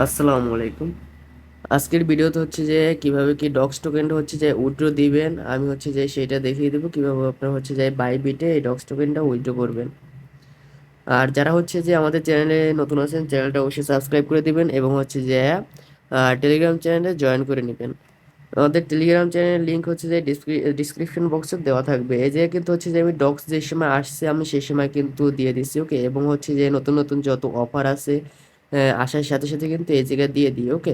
আসসালামু আলাইকুম। আজকের ভিডিওতে হচ্ছে যে কিভাবে কি ডক্স টোকেনটা হচ্ছে যে উইথড্র দিবেন, আমি হচ্ছে যে সেটা দেখিয়ে দেবো কিভাবে আপনার হচ্ছে যে বাইবিটে এই ডক্স টোকেনটা উইথড্র করবেন। আর যারা হচ্ছে যে আমাদের চ্যানেলে নতুন আছেন, চ্যানেলটা অবশ্যই সাবস্ক্রাইব করে দিবেন এবং হচ্ছে যে টেলিগ্রাম চ্যানেলে জয়েন করে নেবেন। আমাদের টেলিগ্রাম চ্যানেলের লিঙ্ক হচ্ছে যে ডিসক্রিপশন বক্সে দেওয়া থাকবে। এই যে কিন্তু হচ্ছে যে আমি ডক্স যে সময় আসছে আমি সেই সময় কিন্তু দিয়ে দিচ্ছি, ওকে। এবং হচ্ছে যে নতুন নতুন যত অফার আছে আসার সাথে সাথে কিন্তু এই জায়গায় দিয়ে দিই, ওকে।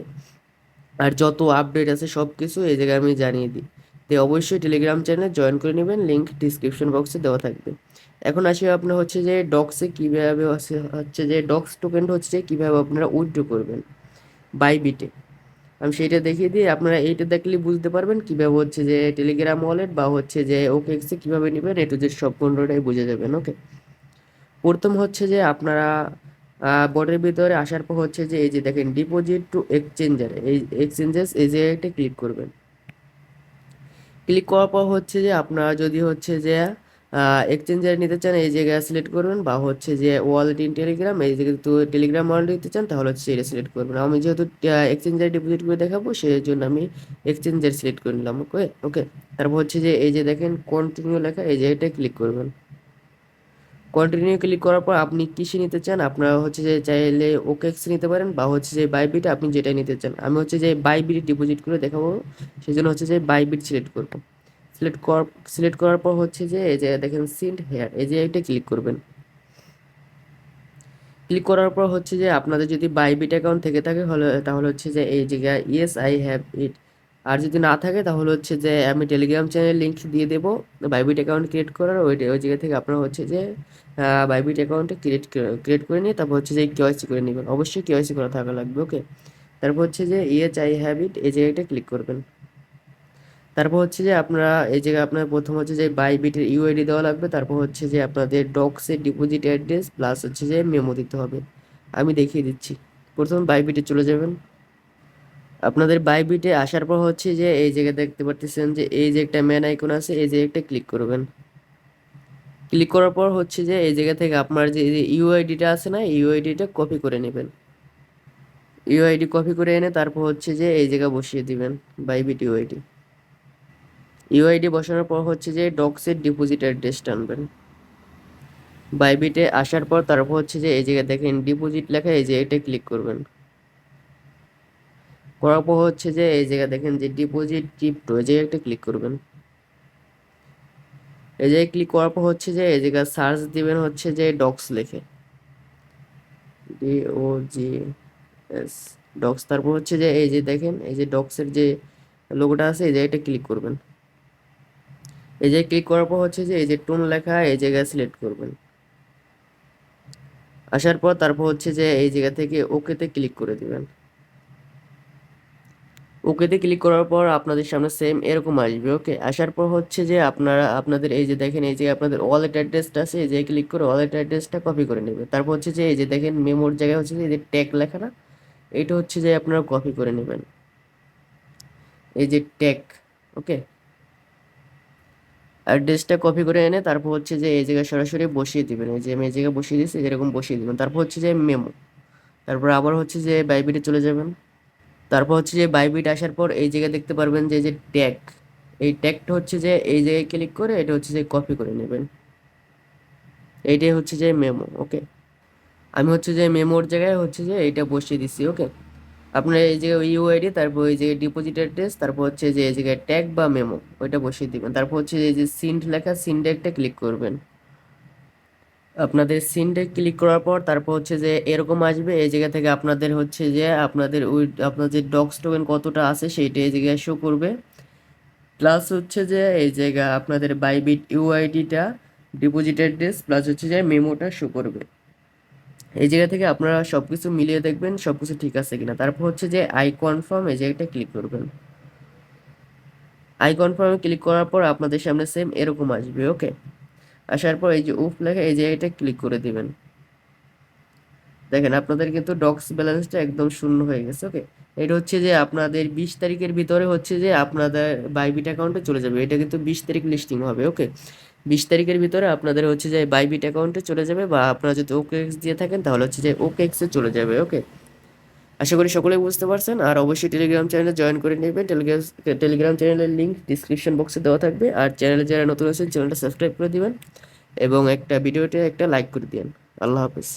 আর যত আপডেট আছে সব কিছু এই জায়গায় আমি জানিয়ে দিই। তো অবশ্যই টেলিগ্রাম চ্যানেলে জয়েন করে নেবেন, লিঙ্ক ডিসক্রিপশন বক্সে দেওয়া থাকবে। এখন আসি আপনার হচ্ছে যে ডক্সে কীভাবে হচ্ছে যে ডক্স টোকেন হচ্ছে যে কীভাবে আপনারা উইথড্র করবেন বাইবিটে। আমি সেইটা দেখিয়ে দিই, আপনারা এইটা দেখলে বুঝতে পারবেন কীভাবে হচ্ছে যে টেলিগ্রাম ওয়ালেট বা হচ্ছে যে ওকেএক্সে কীভাবে নেবেন, এটু যে সম্পূর্ণটাই বুঝে যাবেন, ওকে। প্রথম হচ্ছে যে আপনারা বোর্ডের ভিতরে আসার পর হচ্ছে যে এই যে দেখেন ডিপোজিট টু এক্সচেঞ্জার, এই এক্সচেঞ্জেস এই জায়গাটা ক্লিক করবেন। ক্লিক করার পর হচ্ছে যে আপনারা যদি হচ্ছে যে এক্সচেঞ্জার নিতে চান এই জায়গায় সিলেক্ট করবেন, বা হচ্ছে যে ওয়ালেট ইন টেলিগ্রাম এই জায়গায় তো টেলিগ্রাম ওয়ালেট নিতে চান তাহলে হচ্ছে এটা সিলেক্ট করবেন। আমি যেহেতু এক্সচেঞ্জার ডিপোজিট করে দেখাবো সেই জন্য আমি এক্সচেঞ্জার সিলেক্ট করে নিলাম, ওকে ওকে। তারপর হচ্ছে যে এই যে দেখেন কন্টিনিউ লেখা এই জায়গাটায় ক্লিক করবেন। কন্টিনিউ ক্লিক করার পর আপনি কিসে নিতে চান, আপনারা হচ্ছে যে চাইলে ওকেএক্স নিতে পারেন বা হচ্ছে যে বাইবিট, আপনি যেটা নিতে চান। আমি হচ্ছে যে বাইবিট ডিপোজিট করে দেখাবো, সেই জন্য হচ্ছে যে বাইবিট সিলেক্ট করব। সিলেক্ট কর সিলেক্ট করার পর হচ্ছে যে এই যে দেখেন সিন্ট হেয়ার এই যে এটা ক্লিক করবেন। ক্লিক করার পর হচ্ছে যে আপনাদের যদি বাইবিট অ্যাকাউন্ট থেকে থাকে তাহলে হচ্ছে যে এই জায়গায় ইয়েস আই হ্যাভ ইট। আর যদি না থাকে তাহলে হচ্ছে যে আমি টেলিগ্রাম চ্যানেল লিঙ্ক দিয়ে দেবো বাইবিট অ্যাকাউন্ট ক্রিয়েট করার, ওই জায়গা থেকে আপনারা হচ্ছে যে বাইবিট অ্যাকাউন্টে ক্রিয়েট করে নিয়ে তারপর হচ্ছে যে কেওয়াইসি করে নেবেন। অবশ্যই কেওয়াইসি করা থাকা লাগবে, ওকে। তারপর হচ্ছে যে ইয়েস আই হ্যাভ ইট এই জায়গাটা ক্লিক করবেন। তারপর হচ্ছে যে আপনারা এই জায়গায় আপনার প্রথম হচ্ছে যে বাইবিটের ইউআইডি দেওয়া লাগবে, তারপর হচ্ছে যে আপনাদের ডক্সের ডিপোজিট অ্যাড্রেস প্লাস হচ্ছে যে মেমো দিতে হবে। আমি দেখিয়ে দিচ্ছি। প্রথম বাইবিটে চলে যাবেন। আপনাদের বাইবিটে আসার পর হচ্ছে যে এই জায়গায় দেখতে পারতেছেন যে এই যে একটা ম্যান আইকন আছে এই যে একটা ক্লিক করবেন। ক্লিক করার পর হচ্ছে যে এই জায়গা থেকে আপনার যে ইউআইডিটা আছে না, ইউআইডিটা কপি করে নেবেন। ইউআইডি কপি করে এনে তারপর হচ্ছে যে এই জায়গা বসিয়ে দিবেন বাইবিট ইউআইডি। ইউআইডি বসানোর পর হচ্ছে যে ডক্সের ডিপোজিট অ্যাড্রেস টানবেন। বাইবিটে আসার পর তারপর হচ্ছে যে এই জায়গায় দেখেন ডিপোজিট লেখা এই যে এটা ক্লিক করবেন। করার পর হচ্ছে যে এই জায়গায় দেখেন যে ডিপোজিট ক্রিপ্টো এই জায়গায় একটা ক্লিক করবেন। এই জায়গায় ক্লিক করার পর হচ্ছে যে এই জায়গায় সার্চ দিবেন হচ্ছে যে ডক্স লেখে, DOGS ডক্স। তারপর হচ্ছে যে এই যে দেখেন এই যে ডক্সের যে লোগোটা আছে এই জায়গাটা ক্লিক করবেন। এই জায়গায় ক্লিক করার পর হচ্ছে যে এই যে টোন লেখা এই জায়গায় সিলেক্ট করবেন। আসার পর তারপর হচ্ছে যে এই জায়গা থেকে ওকেতে ক্লিক করে দিবেন। ওকেতে ক্লিক করার পর আপনাদের সামনে সেম এরকম আসবে, ওকে। আসার পর হচ্ছে যে আপনারা আপনাদের এই যে দেখেন এই যে আপনাদের ওয়ালেট অ্যাড্রেসটা আছে এই যে ক্লিক করে ওয়ালেট অ্যাড্রেসটা কপি করে নেবে। তারপর হচ্ছে যে এই যে দেখেন মেমোর জায়গায় হচ্ছে যে এই যে ট্যাগ লেখা না, এটা হচ্ছে যে আপনারা কপি করে নেবেন, এই যে ট্যাগ, ওকে। অ্যাড্রেসটা কপি করে এনে তারপর হচ্ছে যে এই জায়গায় সরাসরি বসিয়ে দিবেন। এই যে আমি এই জায়গায় বসিয়ে দিচ্ছি যেরকম বসিয়ে দিবেন। তারপর হচ্ছে যে মেমো, তারপর আবার হচ্ছে যে বাইবিটে চলে যাবেন। তারপর হচ্ছে যে বাইবিট আসার পর এই জায়গায় দেখতে পারবেন যে এই যে ট্যাগ, এই ট্যাগটা হচ্ছে যে এই জায়গায় ক্লিক করে এটা হচ্ছে যে কপি করে নেবেন। এইটাই হচ্ছে যে মেমো, ওকে। আমি হচ্ছে যে মেমোর জায়গায় হচ্ছে যে এইটা বসিয়ে দিচ্ছি, ওকে। আপনার এই জায়গায় ইউআইডি তারপর এই জায়গায় ডিপোজিট অ্যাড্রেস তারপর হচ্ছে যে এই জায়গায় ট্যাগ বা মেমো ওইটা বসিয়ে দিবেন। তারপর হচ্ছে এই যে সিন্ড লেখা সিন্ডে একটা ক্লিক করবেন। আপনাদের সিনটে ক্লিক করার পর তারপর হচ্ছে যে এরকম আসবে। এই জায়গা থেকে আপনাদের হচ্ছে যে আপনাদের আপনার যে ডক্স টোকেন কতটা আছে সেইটা এই জায়গায় শো করবে। প্লাস হচ্ছে যে এই জায়গা আপনাদের বাইবিট ইউআইডিটা ডিপোজিট অ্যাড্রেস প্লাস হচ্ছে যে মেমোটা শো করবে। এই জায়গা থেকে আপনারা সব কিছু মিলিয়ে দেখবেন সব কিছু ঠিক আছে কিনা। তারপর হচ্ছে যে আই কনফার্ম এই জায়গাটা ক্লিক করবেন। আই কনফার্মে ক্লিক করার পর আপনাদের সামনে সেম এরকম আসবে, ওকে। আসার পর এই যে উফ লেখা এই জায়গাটা ক্লিক করে দিবেন। দেখেন আপনাদের কিন্তু ডক্স ব্যালেন্সটা একদম শূন্য হয়ে গেছে, ওকে। এটা হচ্ছে যে আপনাদের 20 তারিখের ভিতরে হচ্ছে যে আপনাদের বাইবিট অ্যাকাউন্টে চলে যাবে। এটা কিন্তু 20 তারিখ লিস্টিং হবে, ওকে। 20 তারিখের ভিতরে আপনাদের হচ্ছে যে বাইবিট অ্যাকাউন্টে চলে যাবে, বা আপনারা যদি ওকেএক্স দিয়ে থাকেন তাহলে হচ্ছে যে ওকেএক্সে চলে যাবে, ওকে। আশা করি সকলেই বুঝতে পারছেন। আর অবশ্যই টেলিগ্রাম চ্যানেলে জয়েন করে নেবেন। টেলিগ্রাম চ্যানেলের লিঙ্ক ডিসক্রিপশন বক্সে দেওয়া থাকবে। আর চ্যানেলে যারা নতুন আছেন চ্যানেলটা সাবস্ক্রাইব করে দিবেন এবং একটা ভিডিওতে একটা লাইক করে দিন। আল্লাহ হাফেজ।